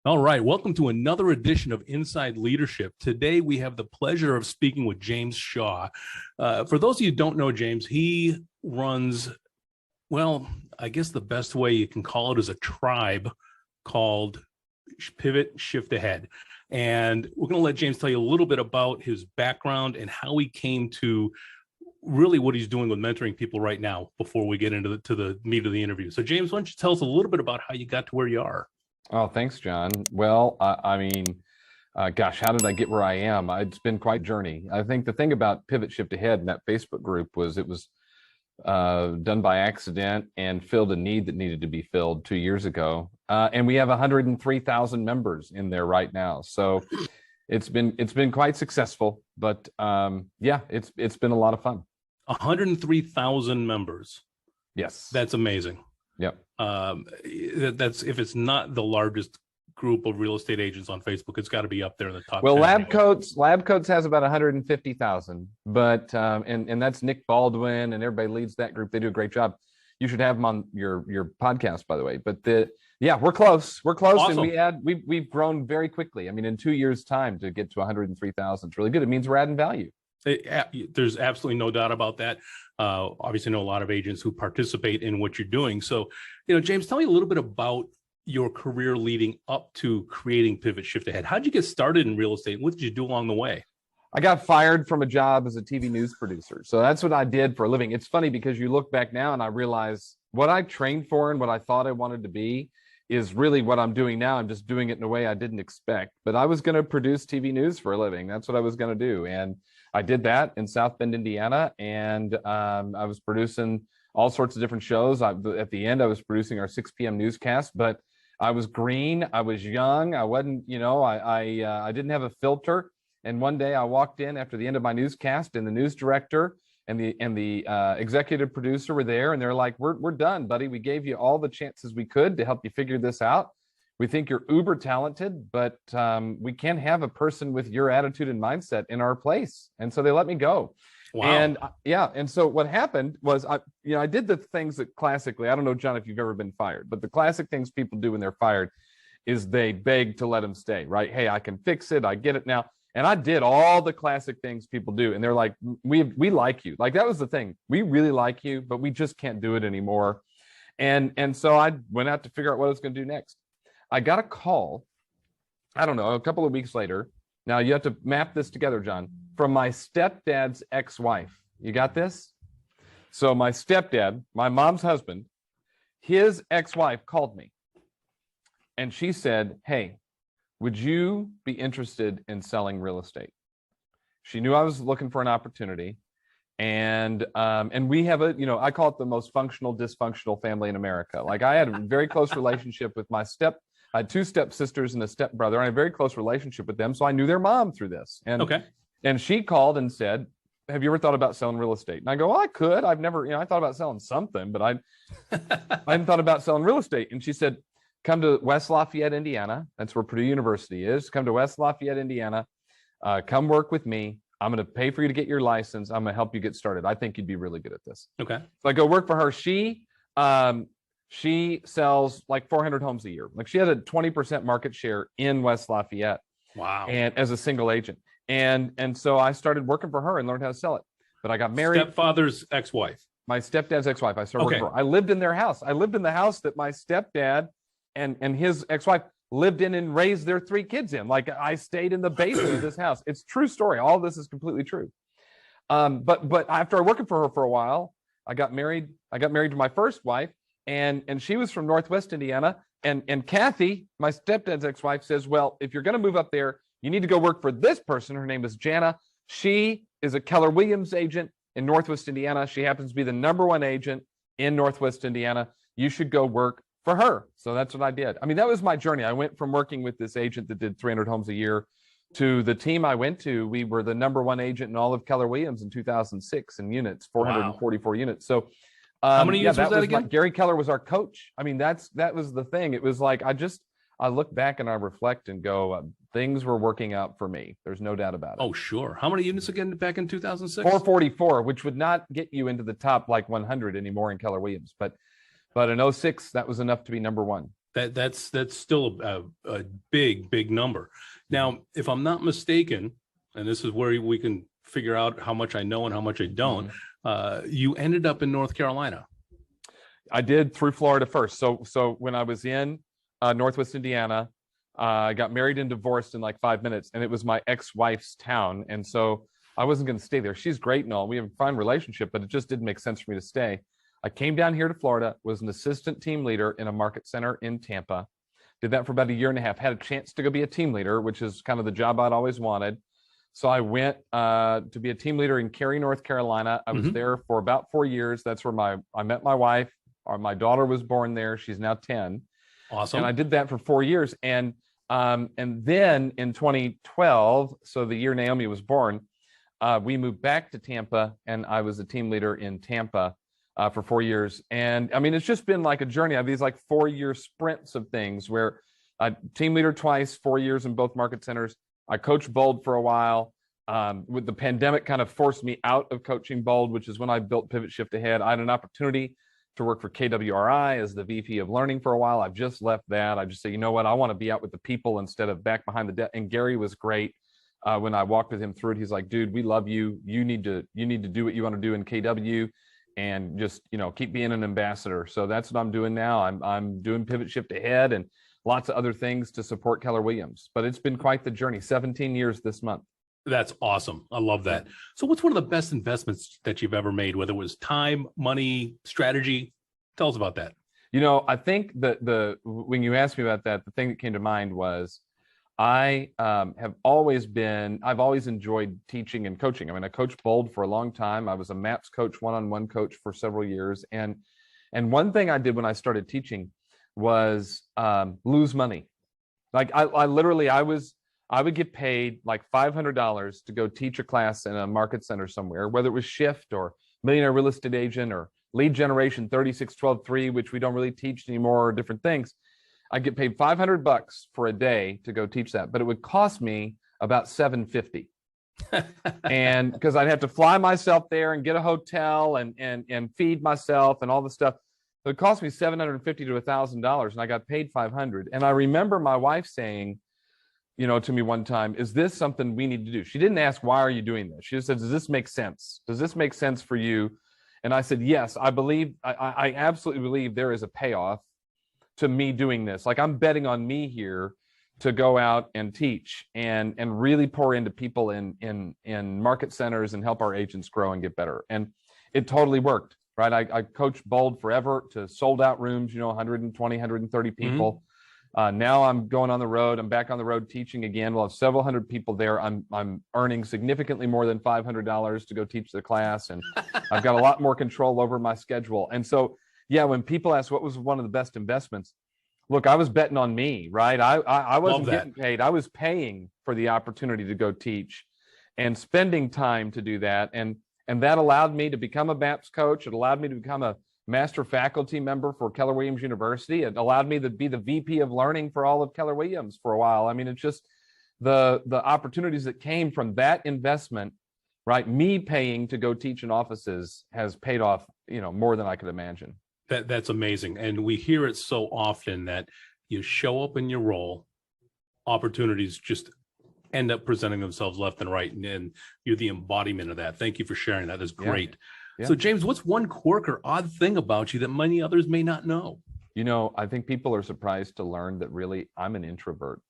All right, welcome to another edition of Inside Leadership. Today we have the pleasure of speaking with James Shaw. For those of you who don't know James, he runs, well, I guess the best way you can call it is a tribe called Pivot Shift Ahead. And we're going to let James tell you a little bit about his background and how he came to really what he's doing with mentoring people right now before we get into the meat of the interview. So James, why don't you tell us a little bit about how you got to where you are? Oh, thanks, John. Well, gosh, how did I get where I am? It's been quite a journey. I think the thing about Pivot Shift Ahead in that Facebook group was it was done by accident and filled a need that needed to be filled 2 years ago. And we have 103,000 members in there right now. So it's been quite successful, but it's been a lot of fun. 103,000 members. Yes. That's amazing. Yep. That's if it's not the largest group of real estate agents on Facebook, it's got to be up there in the top. Well, 10 Lab Coats has about 150,000, but and that's Nick Baldwin and everybody leads that group. They do a great job. You should have them on your podcast, by the way. But we're close. We're close, Awesome. And we've grown very quickly. I mean, in 2 years' time to get to 103,000, it's really good. It means we're adding value. There's absolutely no doubt about that. Obviously, know a lot of agents who participate in what you're doing. So, James, tell me a little bit about your career leading up to creating Pivot Shift Ahead. How did you get started in real estate? What did you do along the way? I got fired from a job as a TV news producer. So that's what I did for a living. It's funny because you look back now and I realize what I trained for and what I thought I wanted to be is really what I'm doing now. I'm just doing it in a way I didn't expect. But I was going to produce TV news for a living. That's what I was going to do. And I did that in South Bend, Indiana. And I was producing all sorts of different shows. At the end, I was producing our 6 p.m. newscast. But I was green. I was young. I wasn't, I didn't have a filter. And one day I walked in after the end of my newscast, and the news director and the executive producer were there, and they're like, we're done, buddy. We gave you all the chances we could to help you figure this out. We think you're uber talented, but we can't have a person with your attitude and mindset in our place. And so they let me go. Wow. And and so what happened was I did the things that classically, I don't know, John, if you've ever been fired, but the classic things people do when they're fired is they beg to let them stay, right? Hey, I can fix it. I get it now. And I did all the classic things people do. And they're like, we like you. Like, that was the thing. We really like you, but we just can't do it anymore. And so I went out to figure out what I was going to do next. I got a call, I don't know, a couple of weeks later. Now you have to map this together, John, from my stepdad's ex-wife. You got this? So my stepdad, my mom's husband, his ex-wife called me. And she said, hey, would you be interested in selling real estate? She knew I was looking for an opportunity. And we have I call it the most functional, dysfunctional family in America. Like, I had a very close relationship with I had 2 stepsisters and a stepbrother. I had a very close relationship with them. So I knew their mom through this. And, okay. And she called and said, have you ever thought about selling real estate? And I go, well, I could. I've never, I thought about selling something, but I hadn't thought about selling real estate. And she said, come to West Lafayette, Indiana. That's where Purdue University is. Come to West Lafayette, Indiana. Come work with me. I'm going to pay for you to get your license. I'm going to help you get started. I think you'd be really good at this. Okay. So I go work for her. She sells like 400 homes a year. Like, she had a 20% market share in West Lafayette. Wow. And as a single agent. And so I started working for her and learned how to sell it. But I got married. Stepfather's ex-wife. My stepdad's ex-wife. I started working for her. I lived in their house. I lived in the house that my stepdad and his ex-wife lived in and raised their 3 kids in. Like, I stayed in the basement of this house. It's a true story. All this is completely true. But after working for her for a while, I got married. I got married to my first wife, and she was from Northwest Indiana. And Kathy, my stepdad's ex-wife, says, well, if you're going to move up there, you need to go work for this person. Her name is Jana. She is a Keller Williams agent in Northwest Indiana. She happens to be the #1 agent in Northwest Indiana. You should go work for her. So that's what I did. I mean, that was my journey. I went from working with this agent that did 300 homes a year to the team I went to. We were the #1 agent in all of Keller Williams in 2006 in units, 444 units. So how many units was that again? Gary Keller was our coach. I mean, that was the thing. It was like, I look back and I reflect and go, things were working out for me. There's no doubt about it. Oh, sure. How many units again back in 2006? 444, which would not get you into the top like 100 anymore in Keller Williams. But in 06, that was enough to be #1. That's still a big number. Now, if I'm not mistaken, and this is where we can figure out how much I know and how much I don't, you ended up in North Carolina. I did, through Florida first. So when I was in Northwest Indiana, I got married and divorced in like 5 minutes, and it was my ex-wife's town. And so I wasn't going to stay there. She's great and all. We have a fine relationship, but it just didn't make sense for me to stay. I came down here to Florida, was an assistant team leader in a market center in Tampa. Did that for about a year and a half. Had a chance to go be a team leader, which is kind of the job I'd always wanted. So I went to be a team leader in Cary, North Carolina. I was there for about 4 years. That's where I met my wife. My daughter was born there. She's now 10. Awesome. And I did that for 4 years. And then in 2012, so the year Naomi was born, we moved back to Tampa, and I was a team leader in Tampa for 4 years. And I mean, it's just been like a journey. I have these like 4-year sprints of things where I team leader twice, 4 years in both market centers. I coached Bold for a while. With the pandemic kind of forced me out of coaching Bold, which is when I built Pivot Shift Ahead. I had an opportunity to work for KWRI as the VP of Learning for a while. I've just left that. I just say, you know what? I want to be out with the people instead of back behind the desk. And Gary was great. When I walked with him through it, he's like, dude, we love you. You need to do what you want to do in KW, and just, keep being an ambassador. So that's what I'm doing now. I'm doing Pivot Shift Ahead and lots of other things to support Keller Williams. But it's been quite the journey. 17 years this month. That's awesome. I love that. So what's one of the best investments that you've ever made, whether it was time, money, strategy? Tell us about that. I think that when you asked me about that, the thing that came to mind was I've always enjoyed teaching and coaching. I mean, I coached Bold for a long time. I was a MAPS coach, one-on-one coach for several years. And one thing I did when I started teaching was lose money. Like I would get paid like $500 to go teach a class in a market center somewhere, whether it was Shift or Millionaire Real Estate Agent or Lead Generation 3612-3, which we don't really teach anymore, or different things. I'd get paid $500 for a day to go teach that, but it would cost me about $750. And because I'd have to fly myself there and get a hotel and feed myself and all the stuff. So it cost me $750 to $1,000, and I got paid $500. And I remember my wife saying, to me one time, is this something we need to do? She didn't ask, why are you doing this? She just said, does this make sense? Does this make sense for you? And I said, yes, I absolutely believe there is a payoff to me doing this. Like, I'm betting on me here to go out and teach and really pour into people in market centers and help our agents grow and get better. And it totally worked, right? I coached Bold forever to sold out rooms, 120, 130 people. Now I'm going on the road. I'm back on the road teaching again. We'll have several hundred people there. I'm earning significantly more than $500 to go teach the class, and I've got a lot more control over my schedule. And so, yeah, when people ask what was one of the best investments, look, I was betting on me, right? I wasn't getting paid. I was paying for the opportunity to go teach and spending time to do that. And that allowed me to become a MAPS coach. It allowed me to become a master faculty member for Keller Williams University. It allowed me to be the VP of Learning for all of Keller Williams for a while. I mean, it's just the opportunities that came from that investment, right? Me paying to go teach in offices has paid off, more than I could imagine. That's amazing. And we hear it so often that you show up in your role, opportunities just end up presenting themselves left and right. And you're the embodiment of that. Thank you for sharing that. That's great. Yeah. So, James, what's one quirk or odd thing about you that many others may not know? I think people are surprised to learn that really I'm an introvert.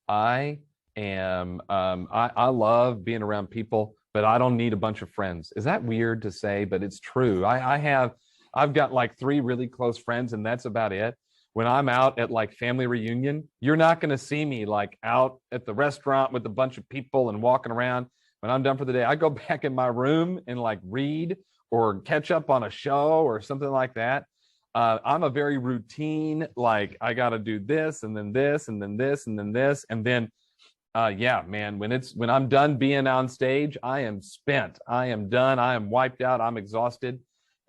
I am, I love being around people, but I don't need a bunch of friends. Is that weird to say? But it's true. I've got like 3 really close friends, and that's about it. When I'm out at like family reunion, you're not going to see me like out at the restaurant with a bunch of people and walking around. When I'm done for the day, I go back in my room and like read or catch up on a show or something like that. I'm a very routine, like I got to do this and then this and then this and then this. And then, yeah, man, when I'm done being on stage, I am spent. I am done. I am wiped out. I'm exhausted.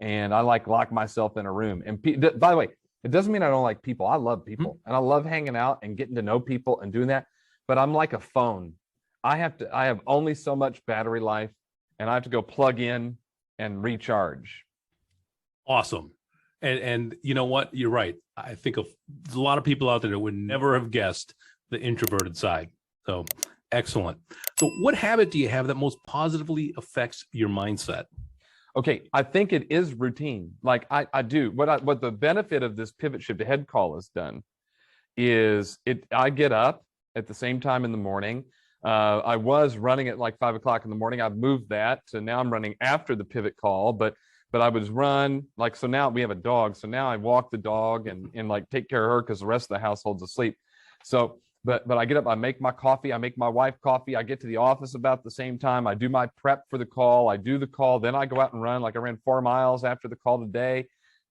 And I like lock myself in a room. And by the way, it doesn't mean I don't like people. I love people and I love hanging out and getting to know people and doing that. But I'm like a phone. I have only so much battery life, and I have to go plug in and recharge. Awesome. And you know what? You're right. I think there's a lot of people out there that would never have guessed the introverted side. So excellent. So what habit do you have that most positively affects your mindset? Okay, I think it is routine. Like I do. What the benefit of this pivot shift ahead call has done is I get up at the same time in the morning. I was running at like 5 o'clock in the morning. I've moved that, so now I'm running after the pivot call. But I would run like, so now we have a dog. So now I walk the dog and like take care of her because the rest of the household's asleep. So but I get up, I make my coffee, I make my wife coffee, I get to the office about the same time, I do my prep for the call, I do the call, then I go out and run. Like I ran 4 miles after the call today,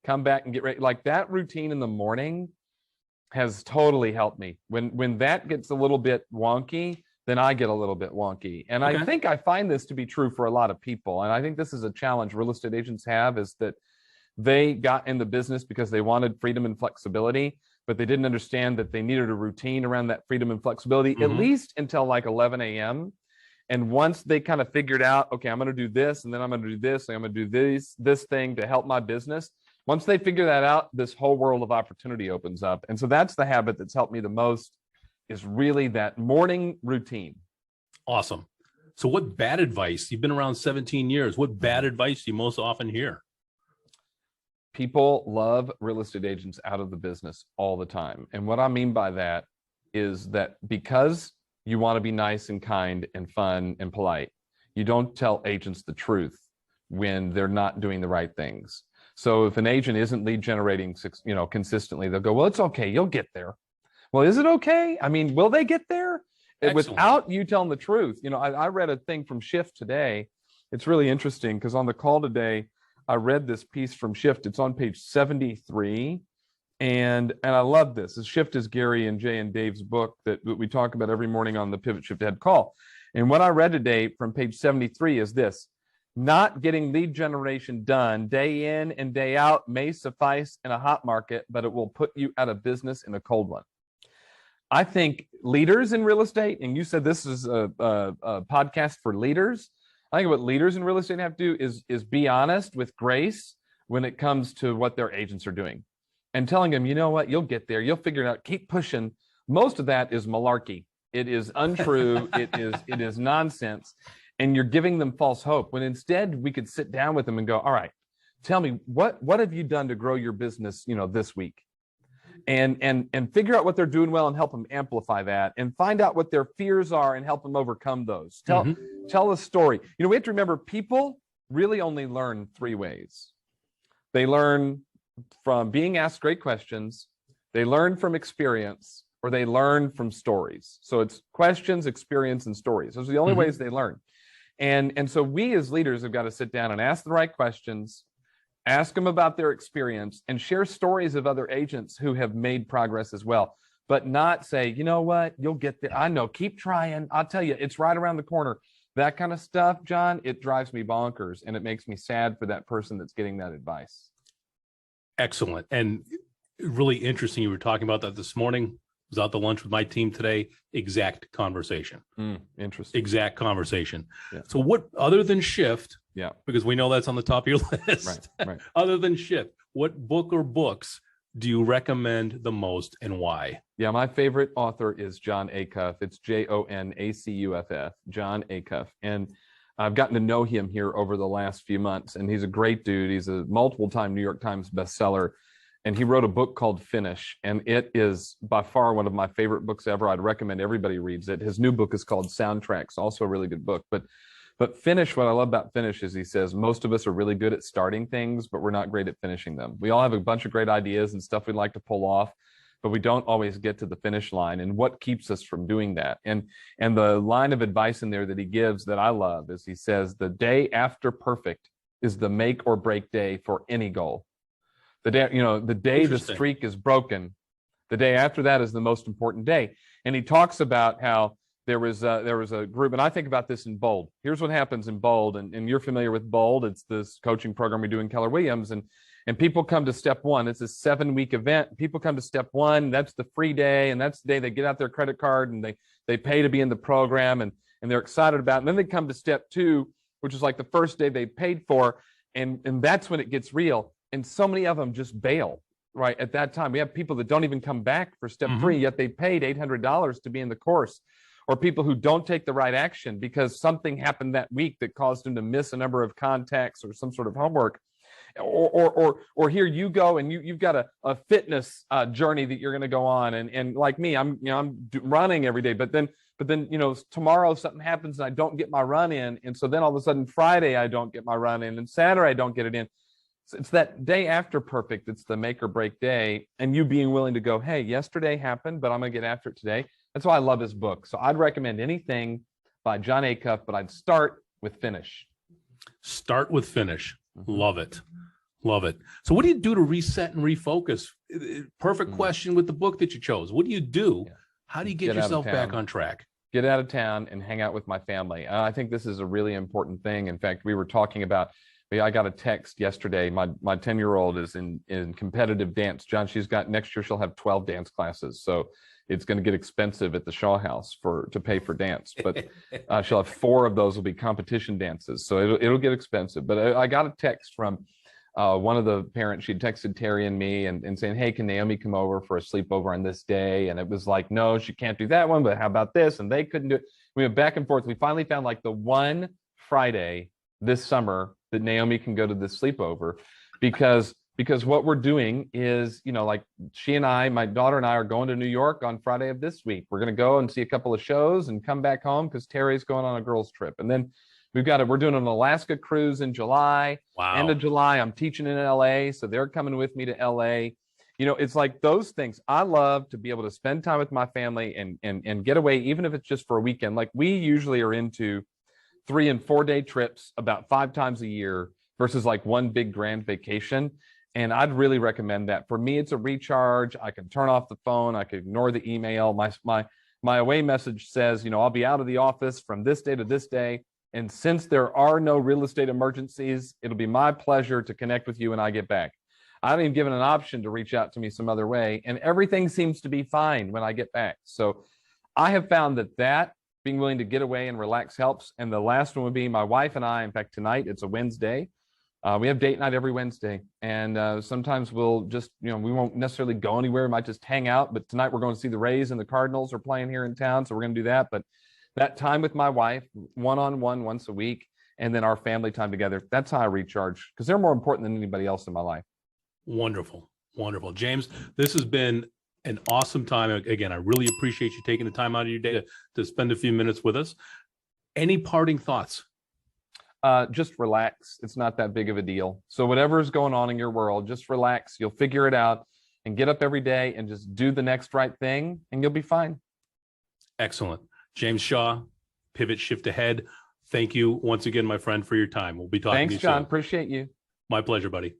come back and get ready. Like that routine in the morning has totally helped me. When that gets a little bit wonky, then I get a little bit wonky. And Okay. I think I find this to be true for a lot of people. And I think this is a challenge real estate agents have, is that they got in the business because they wanted freedom and flexibility, but they didn't understand that they needed a routine around that freedom and flexibility, at least until like 11 a.m. And once they kind of figured out, okay, I'm going to do this, and then I'm going to do this, and I'm going to do this thing to help my business. Once they figure that out, this whole world of opportunity opens up. And so that's the habit that's helped me the most, is really that morning routine. Awesome. So what bad advice, you've been around 17 years, what bad advice do you most often hear? People love real estate agents out of the business all the time. And what I mean by that is that because you want to be nice and kind and fun and polite, you don't tell agents the truth when they're not doing the right things. So if an agent isn't lead generating, consistently, they'll go, well, it's okay, you'll get there. Well, is it okay? I mean, will they get there? Without you telling the truth? I read a thing from Shift today. It's really interesting because on the call today, I read this piece from Shift. It's on page 73. And I love this. Shift is Gary and Jay and Dave's book that we talk about every morning on the Pivot Shift Ahead call. And what I read today from page 73 is this: not getting lead generation done day in and day out may suffice in a hot market, but it will put you out of business in a cold one. I think leaders in real estate, and you said this is a podcast for leaders. I think what leaders in real estate have to do is be honest with grace when it comes to what their agents are doing, and telling them, you know what, you'll get there, you'll figure it out, keep pushing. Most of that is malarkey. It is untrue. it is nonsense, and you're giving them false hope. When instead we could sit down with them and go, all right, tell me what have you done to grow your business, this week? And figure out what they're doing well and help them amplify that, and find out what their fears are and help them overcome those. Tell a story. We have to remember, people really only learn 3 ways. They learn from being asked great questions, they learn from experience, or they learn from stories. So it's questions, experience, and stories. Those are the only ways they learn. And so we as leaders have got to sit down and ask the right questions, ask them about their experience, and share stories of other agents who have made progress as well. But not say, you know what, you'll get there. I know, keep trying. I'll tell you, it's right around the corner. That kind of stuff, John, it drives me bonkers, and it makes me sad for that person that's getting that advice. Excellent. And really interesting. You were talking about that this morning. I was out to lunch with my team today. Exact conversation. Interesting. Exact conversation. Yeah. So what, other than Shift, yeah, because we know that's on the top of your list. Right. Other than Shift, what book or books do you recommend the most, and why? Yeah, my favorite author is John Acuff. It's Jonacuff, John Acuff. And I've gotten to know him here over the last few months, and he's a great dude. He's a multiple-time New York Times bestseller, and he wrote a book called Finish, and it is by far one of my favorite books ever. I'd recommend everybody reads it. His new book is called Soundtracks, also a really good book. But Finish, what I love about Finish is he says most of us are really good at starting things, but we're not great at finishing them. We all have a bunch of great ideas and stuff we'd like to pull off, but we don't always get to the finish line. And what keeps us from doing that? And the line of advice in there that he gives that I love is, he says, the day after perfect is the make or break day for any goal. The day the streak is broken, the day after that is the most important day. And he talks about how there was a group, and I think about this in Bold. Here's what happens in Bold, and you're familiar with Bold. It's this coaching program we do in Keller Williams, and people come to step 1. It's a 7-week event. People come to step 1. That's the free day, and that's the day they get out their credit card and they pay to be in the program, and they're excited about it. And then they come to step 2, which is like the first day they paid for, and that's when it gets real. and so many of them just bail right at that time. We have people that don't even come back for step 3, yet they paid $800 to be in the course, or people who don't take the right action because something happened that week that caused them to miss a number of contacts or some sort of homework. Or here you go and you've got a fitness journey that you're going to go on, and like me, I'm running every day, but then tomorrow something happens and I don't get my run in, and so then all of a sudden Friday I don't get my run in, and Saturday I don't get it in. So it's that day after perfect, it's the make or break day, and you being willing to go, hey, yesterday happened, but I'm going to get after it today. That's why I love his book. So I'd recommend anything by John Acuff, but I'd start with finish. Start with finish. Love it. Love it. So what do you do to reset and refocus? Perfect question with the book that you chose. What do you do? Yeah. How do you get yourself back on track? Get out of town and hang out with my family. I think this is a really important thing. In fact, we were talking about, I got a text yesterday. My 10-year-old is in competitive dance. John, next year she'll have 12 dance classes. So it's going to get expensive at the Shaw House to pay for dance, but she'll have 4 of those will be competition dances. So it'll get expensive. But I got a text from one of the parents. She'd texted Terry and me and saying, hey, can Naomi come over for a sleepover on this day? And it was like, no, she can't do that one, but how about this? And they couldn't do it. We went back and forth. We finally found like the one Friday this summer that Naomi can go to this sleepover, because what we're doing is, like she and I, my daughter and I, are going to New York on Friday of this week. We're going to go and see a couple of shows and come back home because Terry's going on a girls' trip. And then we're doing an Alaska cruise in July. Wow. End of July, I'm teaching in LA, so they're coming with me to LA. It's like those things. I love to be able to spend time with my family and get away, even if it's just for a weekend. Like we usually are into 3 and 4 day trips about 5 times a year versus like one big grand vacation. And I'd really recommend that. For me, it's a recharge. I can turn off the phone. I can ignore the email. My away message says, I'll be out of the office from this day to this day. And since there are no real estate emergencies, it'll be my pleasure to connect with you when I get back. I haven't even given an option to reach out to me some other way. And everything seems to be fine when I get back. So I have found that being willing to get away and relax helps. And the last one would be my wife and I. In fact, tonight, it's a Wednesday. We have date night every Wednesday. And sometimes we'll just, we won't necessarily go anywhere. We might just hang out. But tonight we're going to see the Rays and the Cardinals are playing here in town. So we're going to do that. But that time with my wife, one-on-one once a week, and then our family time together, that's how I recharge, because they're more important than anybody else in my life. Wonderful. Wonderful. James, this has been an awesome time. Again, I really appreciate you taking the time out of your day to spend a few minutes with us. Any parting thoughts? Just relax. It's not that big of a deal. So whatever's going on in your world, just relax. You'll figure it out, and get up every day and just do the next right thing, and you'll be fine. Excellent. James Shaw, Pivot Shift Ahead. Thank you once again, my friend, for your time. We'll be talking to you soon. Thanks, John. Appreciate you. My pleasure, buddy.